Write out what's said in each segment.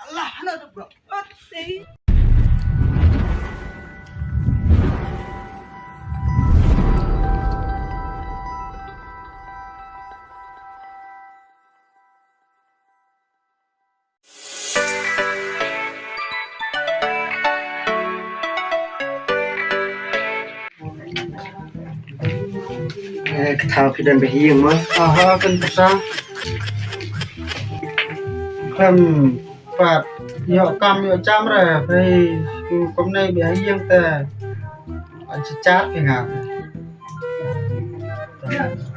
Allah, ano to bro? Okay. Thao phi dan behiyeng mah kan bisa kan pat yo kam yo cham ra phải hôm nay bị hiên ta anh sẽ chat cái ngà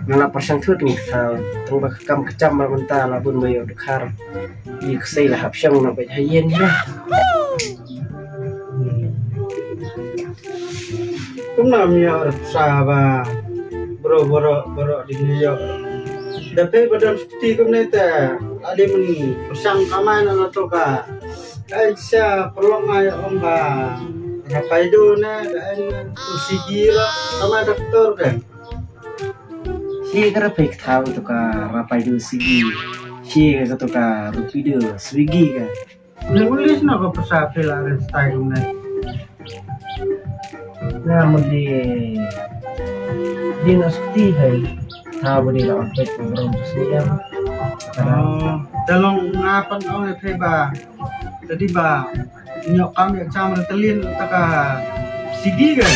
ngala pasang thut ni thao tong ba kam kecam mal menta labun mayo dekhar i ksei la hap syang na ba hayen ya cũng làm yo sa ba bro bro bro di yo tapi badan seperti hôm nay ta ada men pasang kamai na to ka ai sa perlu ngai om ba rapai do na dan usigira sama dokter kan si kara pek thao to ka rapai du sigi si ka to ka rupido swigi ka nulis na ko sa pila rin style na na mo di nasti hai thao ba di la pek program tu siya dalam ngapan orang itu ba jadi ba nyok kami cam telin taka sigi kan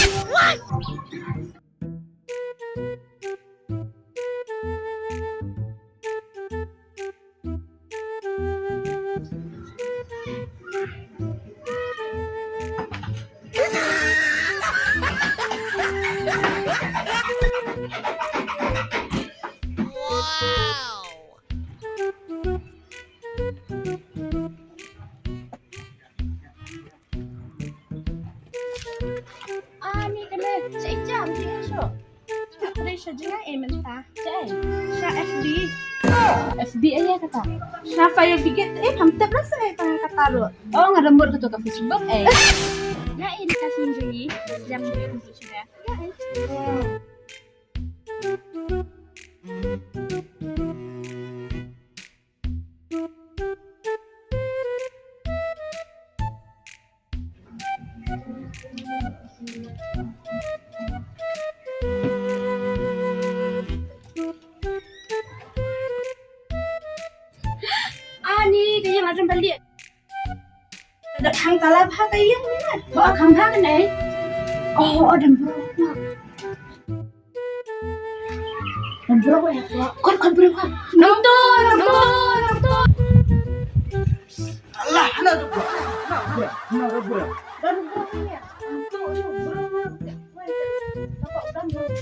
Ni kena cek jam je so. Kena saja mentah. Cek. Sha FB. FB aja kata. Sha fire biget ham tep lah saya tang kata ro. Oh ngarembur ke ke Facebook Ya ini kasih jadi jam dia untuk sudah. Ya. Ni cái yang ada balik. Ada khang kalap ha cái yang ni kan. Bawa khang ha kan ai. Oh, ada berapa? Dan berapa ya? Kon berapa? Nonton. Allah, ano to bro? Ano bro? Dan berapa ya? Untuk berapa? Dapat dan berapa?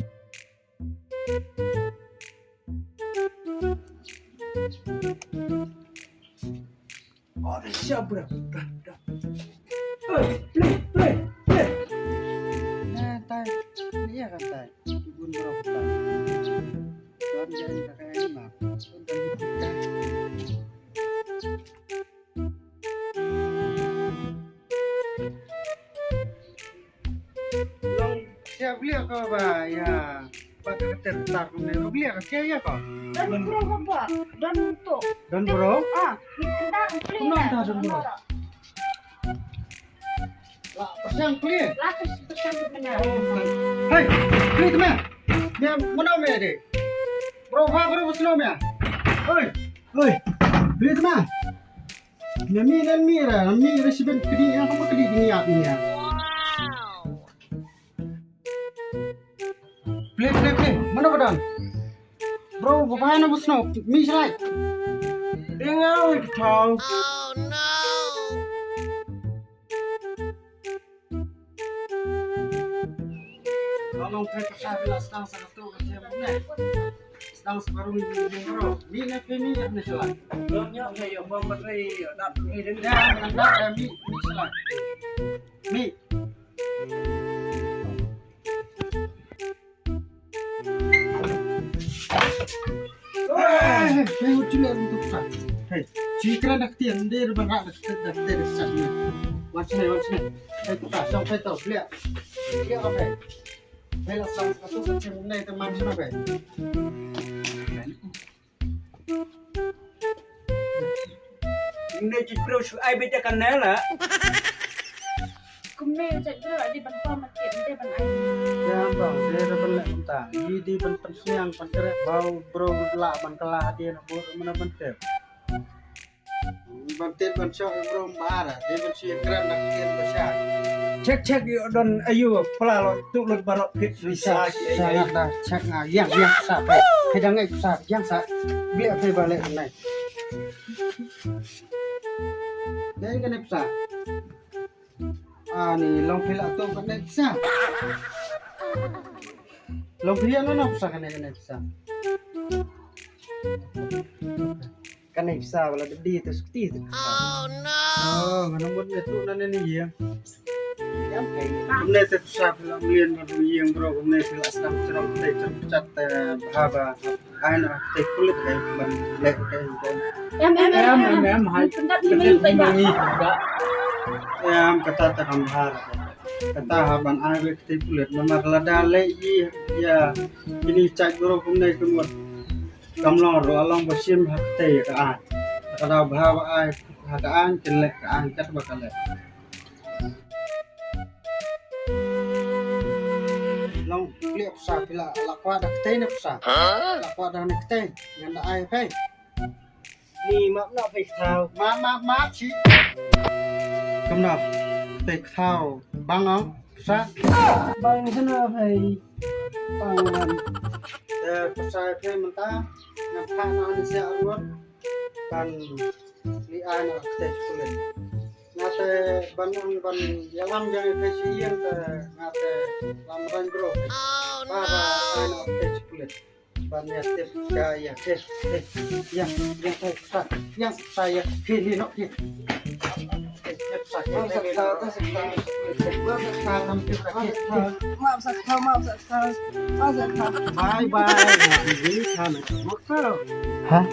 Oh, siap bro. Hey. Tai iya kan tai ibun berapa tai tuan jadi kakak ini mah long siap beli apa ba ya pakai tertar nih beli apa kayak ya kok Dan berapa pak? Dan untuk dan bro kita Kenapa tak dan bro lah pasang clear Lakas pesan benar. Hey, beli teman. Dia mana me deh? Bro, bro besno me. Oi, beli teman. Nami resiben kedi yang apa kedi ini ya. Beli. Mana badan? Bro, bapak na besno. Mi selai. Dengar itu tahu. Kalau kita sahaja sedang satu kerja mana, sedang separuh minggu bro. Ni nak ni nak selai. Donya saya memberai nak ni dan Ya, nak mi selai. Mi. Saya ucap untuk tak. Hey, jika nak tiang dia berak nak dia sana. Macam ni. Saya tu tak, saya tahu lihat. Lihat apa? Saya langsung masuk ke sini teman sana apa? ini bro ai beda kan lah. Kumne cak bro di ban pom makin dia ban ai. Ya bang, dia ada belak mentah. Di ban pensiang pancere bau bro la ban kelah dia nak buat mana bentet. Bentet ban syok bro marah. Dia ban siang keran nak kian besar. Cek yo don ayu pelalo tu lut barok pit Bisa saya dah cek yang sampai. Kadang ngai besar yang sa. Biar saya balik naik. Đây cái này sao? À này long phi là tôm cái này sao? Long phi nó sao cái này sao? Kan ai bisa wala di tu sekti tu. Oh, nó muốn để tụ nó nên gì? Yang kai Hôm nay tôi sao là liền mà đuôi giang bro, hôm nay tôi là sắm trong đây trong chặt bahaba ai nó take kulit cái mình lấy cái Em hai. Pendat ini banyak. Em kata terhambar. Kata haban ai về take kulit mà lada lấy gì ya ini cak bro hôm nay tôi muốn cầm lò rồi long bờ xiêm hạt tê cái ai. Kata bahaba ai hạt an chân lệ cái an cắt bakal lệ. Long liệp sa pila lakwa dak teh ne sa. Lakwa dak ne teh ngan ai phai. ni mak nak pai thao. Ma chi. Cầm nạp teh thao bang không? Sa. Bang sana pai pangan. Pasai phai menta nak pha na ni sia ruat. Kan li ai na teh kulit. Ngate ban yalam jangan kasih yang ngate lam ran bro. Para ai na teh kulit. Ban ya step ya yang saya pilih nok ni. Maaf sak thao. Bye bye. Ini kan. Maksa. Hah?